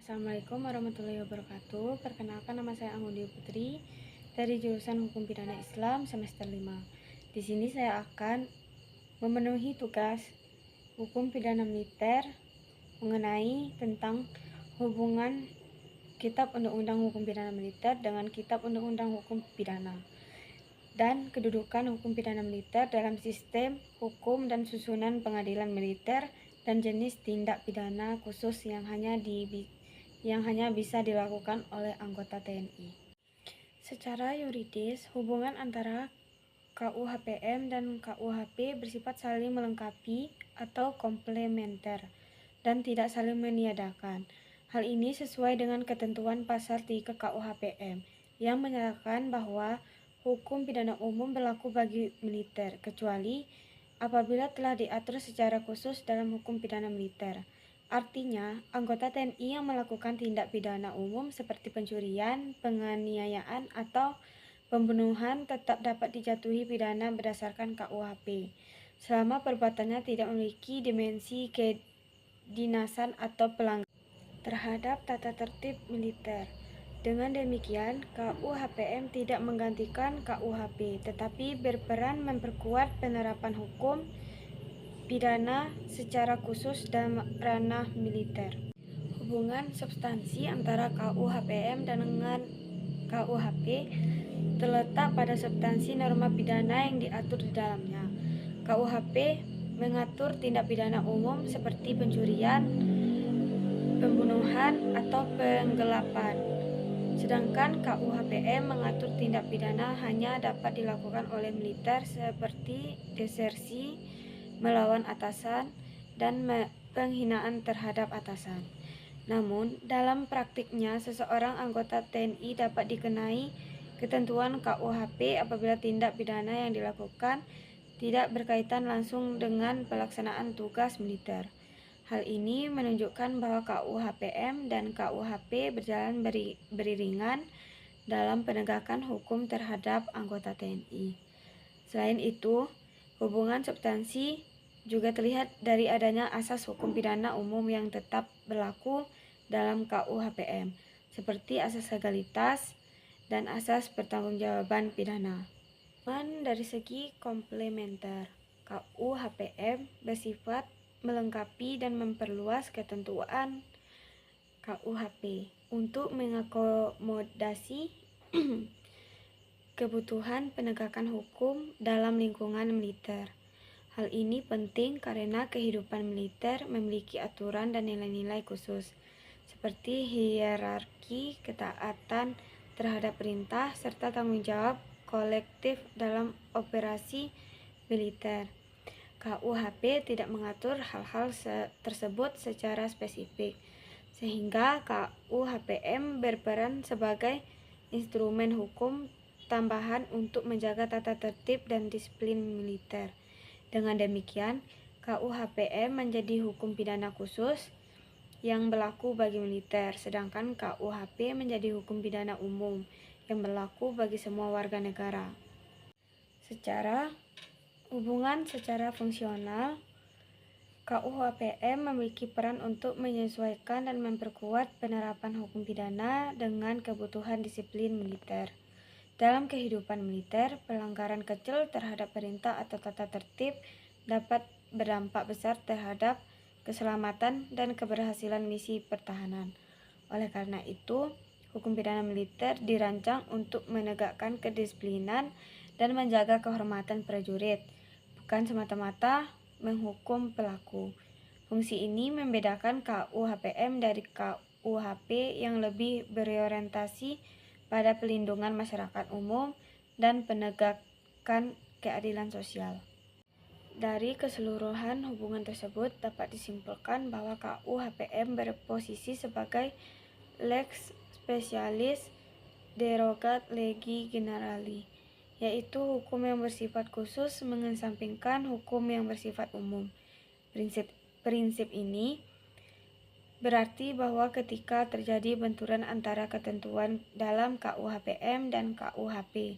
Assalamualaikum warahmatullahi wabarakatuh. Perkenalkan, nama saya Anggun Putri dari jurusan Hukum Pidana Islam semester 5. Di sini saya akan memenuhi tugas Hukum Pidana Militer mengenai tentang hubungan Kitab Undang-Undang Hukum Pidana Militer dengan Kitab Undang-Undang Hukum Pidana dan kedudukan hukum pidana militer dalam sistem hukum dan susunan pengadilan militer dan jenis tindak pidana khusus yang hanya bisa dilakukan oleh anggota TNI. Secara yuridis, hubungan antara KUHPM dan KUHP bersifat saling melengkapi atau komplementer dan tidak saling meniadakan. Hal ini sesuai dengan ketentuan pasal 3 KUHPM yang menyatakan bahwa hukum pidana umum berlaku bagi militer, kecuali apabila telah diatur secara khusus dalam hukum pidana militer. Artinya, anggota TNI yang melakukan tindak pidana umum seperti pencurian, penganiayaan, atau pembunuhan tetap dapat dijatuhi pidana berdasarkan KUHP, selama perbuatannya tidak memiliki dimensi kedinasan atau pelanggaran terhadap tata tertib militer. Dengan demikian, KUHPM tidak menggantikan KUHP, tetapi berperan memperkuat penerapan hukum pidana secara khusus dalam ranah militer. Hubungan substansi antara KUHPM dengan KUHP terletak pada substansi norma pidana yang diatur di dalamnya. KUHP mengatur tindak pidana umum seperti pencurian, pembunuhan, atau penggelapan. Sedangkan KUHPM mengatur tindak pidana hanya dapat dilakukan oleh militer seperti desersi, melawan atasan, dan penghinaan terhadap atasan. Namun, dalam praktiknya, seseorang anggota TNI dapat dikenai ketentuan KUHP apabila tindak pidana yang dilakukan tidak berkaitan langsung dengan pelaksanaan tugas militer. Hal ini menunjukkan bahwa KUHPM dan KUHP berjalan beriringan dalam penegakan hukum terhadap anggota TNI. Selain itu, hubungan substansi juga terlihat dari adanya asas hukum pidana umum yang tetap berlaku dalam KUHPM, seperti asas legalitas dan asas pertanggungjawaban pidana. Dari segi komplementer, KUHPM bersifat melengkapi dan memperluas ketentuan KUHP untuk mengakomodasi kebutuhan penegakan hukum dalam lingkungan militer. Hal ini penting karena kehidupan militer memiliki aturan dan nilai-nilai khusus, seperti hierarki, ketaatan terhadap perintah, serta tanggung jawab kolektif dalam operasi militer. KUHP tidak mengatur hal-hal tersebut secara spesifik, sehingga KUHPM berperan sebagai instrumen hukum tambahan untuk menjaga tata tertib dan disiplin militer. Dengan demikian, KUHPM menjadi hukum pidana khusus yang berlaku bagi militer, sedangkan KUHP menjadi hukum pidana umum yang berlaku bagi semua warga negara. Hubungan secara fungsional, KUHPM memiliki peran untuk menyesuaikan dan memperkuat penerapan hukum pidana dengan kebutuhan disiplin militer. Dalam kehidupan militer, pelanggaran kecil terhadap perintah atau tata tertib dapat berdampak besar terhadap keselamatan dan keberhasilan misi pertahanan. Oleh karena itu, hukum pidana militer dirancang untuk menegakkan kedisiplinan dan menjaga kehormatan prajurit, bukan semata-mata menghukum pelaku. Fungsi ini membedakan KUHPM dari KUHP yang lebih berorientasi pada pelindungan masyarakat umum dan penegakan keadilan sosial. Dari keseluruhan hubungan tersebut dapat disimpulkan bahwa KUHPM berposisi sebagai lex specialis derogat legi generali, yaitu hukum yang bersifat khusus mengesampingkan hukum yang bersifat umum. Prinsip ini berarti bahwa ketika terjadi benturan antara ketentuan dalam KUHPM dan KUHP,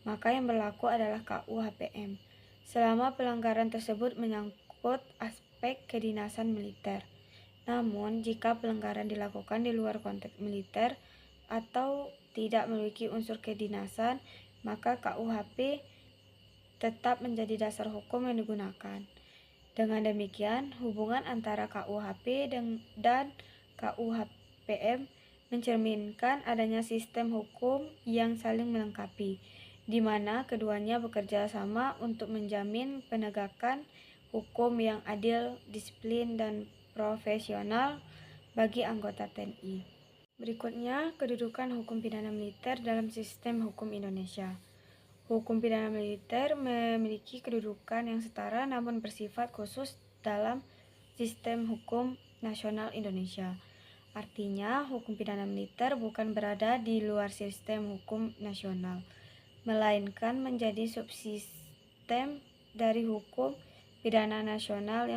maka yang berlaku adalah KUHPM, selama pelanggaran tersebut menyangkut aspek kedinasan militer. Namun, jika pelanggaran dilakukan di luar konteks militer atau tidak memiliki unsur kedinasan, maka KUHP tetap menjadi dasar hukum yang digunakan. Dengan demikian, hubungan antara KUHP dan KUHPM mencerminkan adanya sistem hukum yang saling melengkapi, di mana keduanya bekerja sama untuk menjamin penegakan hukum yang adil, disiplin, dan profesional bagi anggota TNI. Berikutnya, kedudukan hukum pidana militer dalam sistem hukum Indonesia. Hukum pidana militer memiliki kedudukan yang setara namun bersifat khusus dalam sistem hukum nasional Indonesia. Artinya, hukum pidana militer bukan berada di luar sistem hukum nasional, melainkan menjadi subsistem dari hukum pidana nasional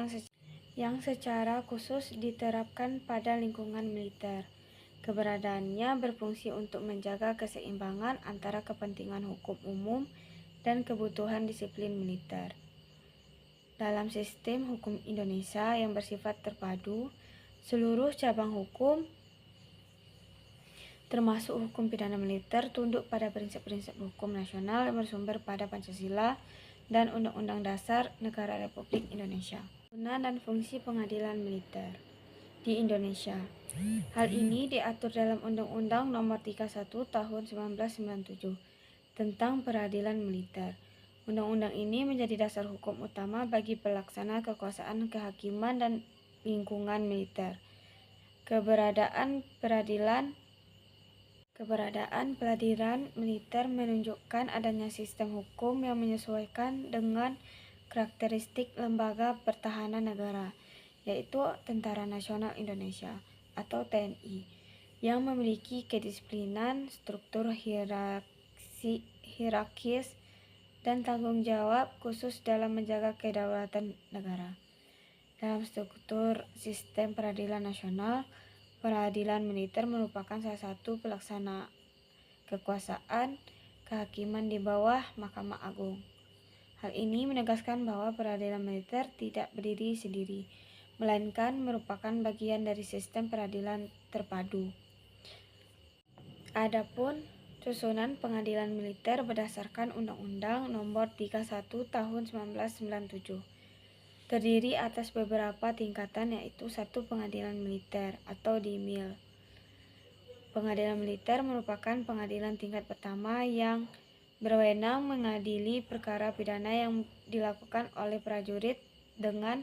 yang secara khusus diterapkan pada lingkungan militer. Keberadaannya berfungsi untuk menjaga keseimbangan antara kepentingan hukum umum dan kebutuhan disiplin militer. Dalam sistem hukum Indonesia yang bersifat terpadu, seluruh cabang hukum, termasuk hukum pidana militer, tunduk pada prinsip-prinsip hukum nasional yang bersumber pada Pancasila dan Undang-Undang Dasar Negara Republik Indonesia. Guna dan fungsi pengadilan militer di Indonesia. Hal ini diatur dalam Undang-Undang Nomor 31 Tahun 1997 tentang Peradilan Militer. Undang-undang ini menjadi dasar hukum utama bagi pelaksana kekuasaan kehakiman dan lingkungan militer. Keberadaan peradilan militer menunjukkan adanya sistem hukum yang menyesuaikan dengan karakteristik lembaga pertahanan negara, yaitu Tentara Nasional Indonesia atau TNI, yang memiliki kedisiplinan, struktur hierarkis, dan tanggung jawab khusus dalam menjaga kedaulatan negara. Dalam struktur sistem peradilan nasional, peradilan militer merupakan salah satu pelaksana kekuasaan kehakiman di bawah Mahkamah Agung. Hal ini menegaskan bahwa peradilan militer tidak berdiri sendiri, melainkan merupakan bagian dari sistem peradilan terpadu. Adapun susunan pengadilan militer berdasarkan Undang-Undang Nomor 31 Tahun 1997 terdiri atas beberapa tingkatan, yaitu 1. Pengadilan militer atau DIMIL. Pengadilan militer merupakan pengadilan tingkat pertama yang berwenang mengadili perkara pidana yang dilakukan oleh prajurit dengan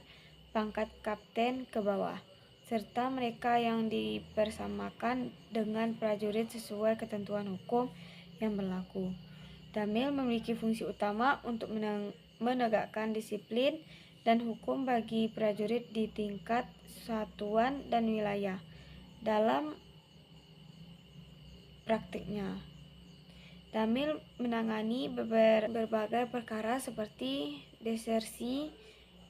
pangkat kapten ke bawah, serta mereka yang dipersamakan dengan prajurit sesuai ketentuan hukum yang berlaku. DAMIL memiliki fungsi utama untuk menegakkan disiplin dan hukum bagi prajurit di tingkat satuan dan wilayah. Dalam praktiknya, DAMIL menangani berbagai perkara seperti desersi,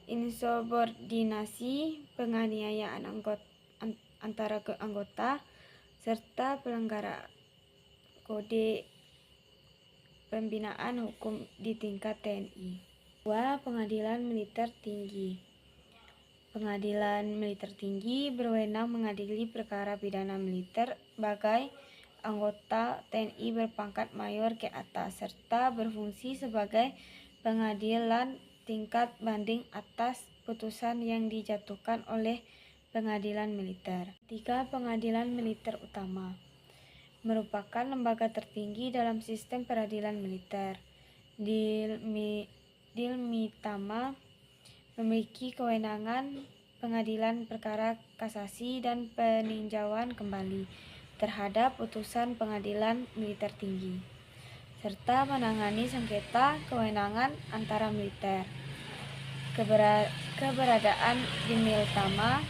insubordinasi, penganiayaan antara anggota, serta pelanggaran kode pembinaan hukum di tingkat TNI. 2. Pengadilan Militer Tinggi. Pengadilan Militer Tinggi berwenang mengadili perkara pidana militer bagai anggota TNI berpangkat mayor ke atas, serta berfungsi sebagai pengadilan tingkat banding atas putusan yang dijatuhkan oleh pengadilan militer. 3. Pengadilan Militer Utama merupakan lembaga tertinggi dalam sistem peradilan militer. Dilmitama memiliki kewenangan pengadilan perkara kasasi dan peninjauan kembali terhadap putusan pengadilan militer tinggi, serta menangani sengketa kewenangan antara militer. Keberadaan Dilmitama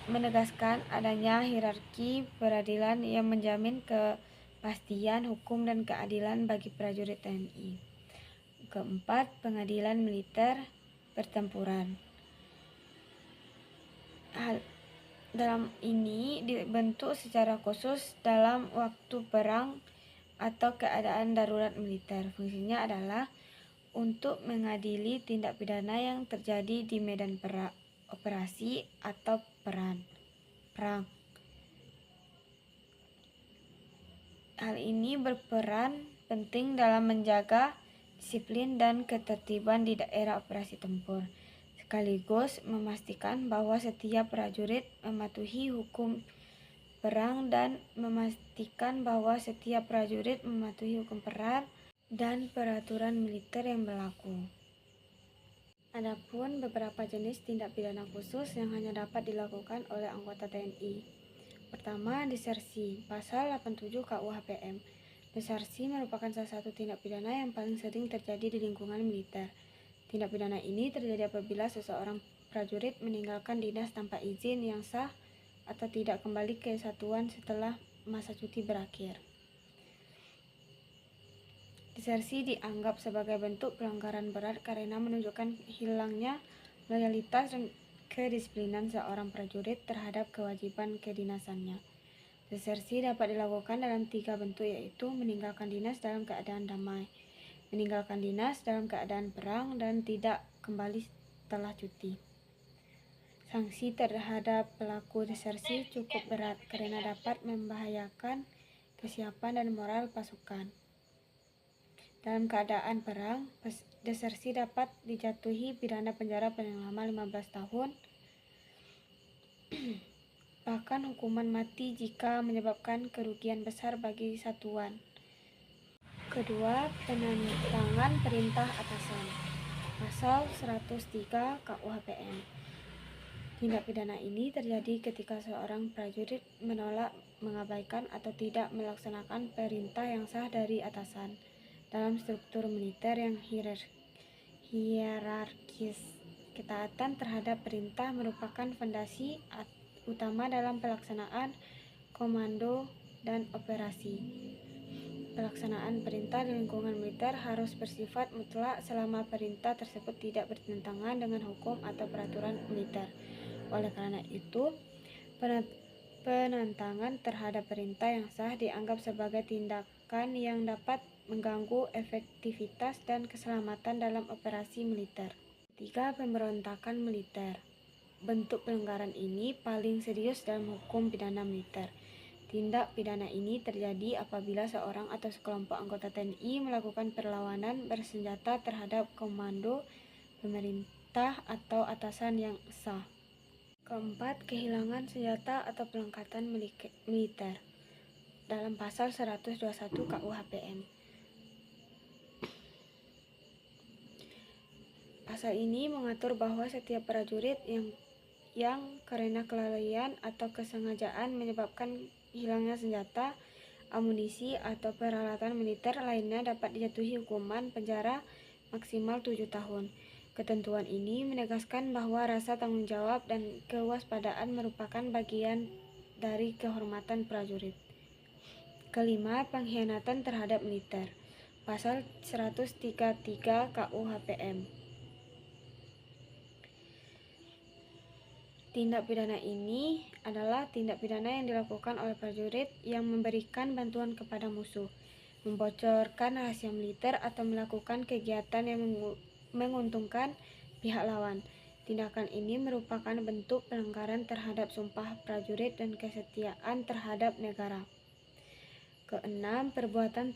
menegaskan adanya hierarki peradilan yang menjamin kepastian hukum dan keadilan bagi prajurit TNI. 4. Pengadilan Militer Pertempuran. Hal dalam ini dibentuk secara khusus dalam waktu perang atau keadaan darurat militer. Fungsinya adalah untuk mengadili tindak pidana yang terjadi di medan perang operasi atau perang. Hal ini berperan penting dalam menjaga disiplin dan ketertiban di daerah operasi tempur, sekaligus memastikan bahwa setiap prajurit mematuhi hukum perang dan dan peraturan militer yang berlaku. Adapun beberapa jenis tindak pidana khusus yang hanya dapat dilakukan oleh anggota TNI. Pertama, desersi, pasal 87 KUHPM. Desersi merupakan salah satu tindak pidana yang paling sering terjadi di lingkungan militer. Tindak pidana ini terjadi apabila seseorang prajurit meninggalkan dinas tanpa izin yang sah atau tidak kembali ke satuan setelah masa cuti berakhir. Desersi dianggap sebagai bentuk pelanggaran berat karena menunjukkan hilangnya loyalitas dan kedisiplinan seorang prajurit terhadap kewajiban kedinasannya. Desersi dapat dilakukan dalam 3 bentuk, yaitu meninggalkan dinas dalam keadaan damai, meninggalkan dinas dalam keadaan perang, dan tidak kembali setelah cuti. Sanksi terhadap pelaku desersi cukup berat karena dapat membahayakan kesiapan dan moral pasukan. Dalam keadaan perang, desersi dapat dijatuhi pidana penjara paling lama 15 tahun, bahkan hukuman mati jika menyebabkan kerugian besar bagi satuan. Kedua, penentangan perintah atasan. Pasal 103 KUHPM. Tindak pidana ini terjadi ketika seorang prajurit menolak, mengabaikan, atau tidak melaksanakan perintah yang sah dari atasan. Dalam struktur militer yang hierarkis, ketaatan terhadap perintah merupakan fondasi utama dalam pelaksanaan komando dan operasi. Pelaksanaan perintah di lingkungan militer harus bersifat mutlak selama perintah tersebut tidak bertentangan dengan hukum atau peraturan militer. Oleh karena itu, penentangan terhadap perintah yang sah dianggap sebagai tindakan yang dapat mengganggu efektivitas dan keselamatan dalam operasi militer. Ketiga, pemberontakan militer. Bentuk pelanggaran ini paling serius dalam hukum pidana militer. Tindak pidana ini terjadi apabila seorang atau sekelompok anggota TNI melakukan perlawanan bersenjata terhadap komando, pemerintah, atau atasan yang sah. Keempat, kehilangan senjata atau pelengkapan militer. Dalam pasal 121 KUHPM. Pasal ini mengatur bahwa setiap prajurit yang karena kelalaian atau kesengajaan menyebabkan hilangnya senjata, amunisi, atau peralatan militer lainnya dapat dijatuhi hukuman penjara maksimal 7 tahun. Ketentuan ini menegaskan bahwa rasa tanggung jawab dan kewaspadaan merupakan bagian dari kehormatan prajurit. Kelima, pengkhianatan terhadap militer. Pasal 133 KUHPM. Tindak pidana ini adalah tindak pidana yang dilakukan oleh prajurit yang memberikan bantuan kepada musuh, membocorkan rahasia militer, atau melakukan kegiatan yang menguntungkan pihak lawan. Tindakan ini merupakan bentuk pelanggaran terhadap sumpah prajurit dan kesetiaan terhadap negara. Keenam, perbuatan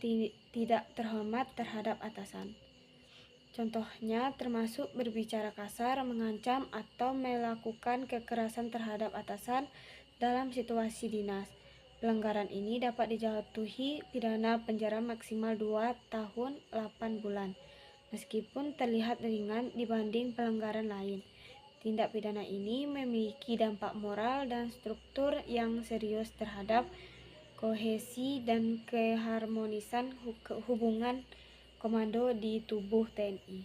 tidak terhormat terhadap atasan. Contohnya termasuk berbicara kasar, mengancam, atau melakukan kekerasan terhadap atasan dalam situasi dinas. Pelanggaran ini dapat dijatuhi pidana penjara maksimal 2 tahun 8 bulan, meskipun terlihat ringan dibanding pelanggaran lain. Tindak pidana ini memiliki dampak moral dan struktur yang serius terhadap kohesi dan keharmonisan hubungan komando di tubuh TNI.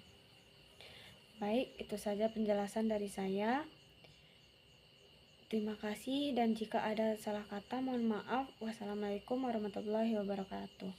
Baik, itu saja penjelasan dari saya. Terima kasih, dan jika ada salah kata mohon maaf. Wassalamualaikum warahmatullahi wabarakatuh.